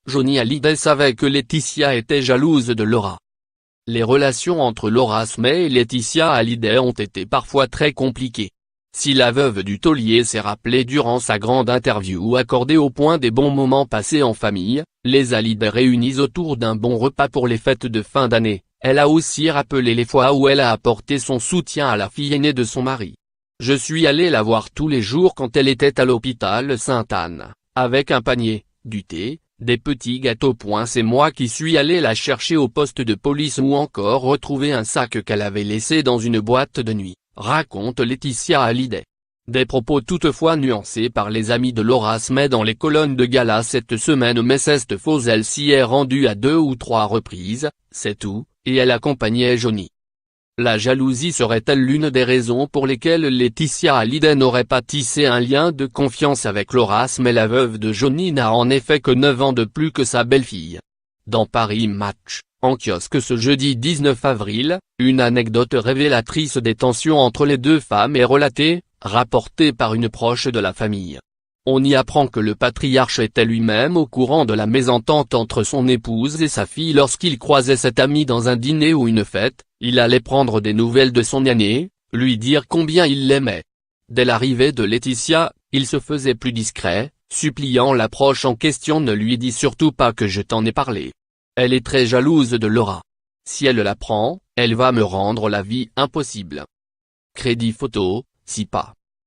Johnny Hallyday savait que Laetitia était jalouse de Laura. Les relations entre Laura Smith et Laetitia Hallyday ont été parfois très compliquées. Si la veuve du taulier s'est rappelée durant sa grande interview accordée au point des bons moments passés en famille, les Hallyday réunis autour d'un bon repas pour les fêtes de fin d'année, elle a aussi rappelé les fois où elle a apporté son soutien à la fille aînée de son mari. Je suis allé la voir tous les jours quand elle était à l'hôpital Sainte-Anne, avec un panier, du thé, des petits gâteaux. C'est moi qui suis allé la chercher au poste de police ou encore retrouver un sac qu'elle avait laissé dans une boîte de nuit, raconte Laetitia Hallyday. Des propos toutefois nuancés par les amis de Laura Smith dans les colonnes de gala cette semaine, mais c'est faux, elle s'y est rendue à 2 ou 3 reprises, c'est tout, et elle accompagnait Johnny. La jalousie serait-elle l'une des raisons pour lesquelles Laetitia Hallyday n'aurait pas tissé un lien de confiance avec Laura Smith? La veuve de Johnny n'a en effet que 9 ans de plus que sa belle-fille. Dans Paris Match, en kiosque ce jeudi 19 avril, une anecdote révélatrice des tensions entre les deux femmes est relatée, rapportée par une proche de la famille. On y apprend que le patriarche était lui-même au courant de la mésentente entre son épouse et sa fille lorsqu'il croisait cet ami dans un dîner ou une fête. Il allait prendre des nouvelles de son aîné, lui dire combien il l'aimait. Dès l'arrivée de Laetitia, il se faisait plus discret, suppliant l'approche en question ne lui dit surtout pas que je t'en ai parlé. Elle est très jalouse de Laura. Si elle l'apprend, elle va me rendre la vie impossible. Crédit photo, SIPA.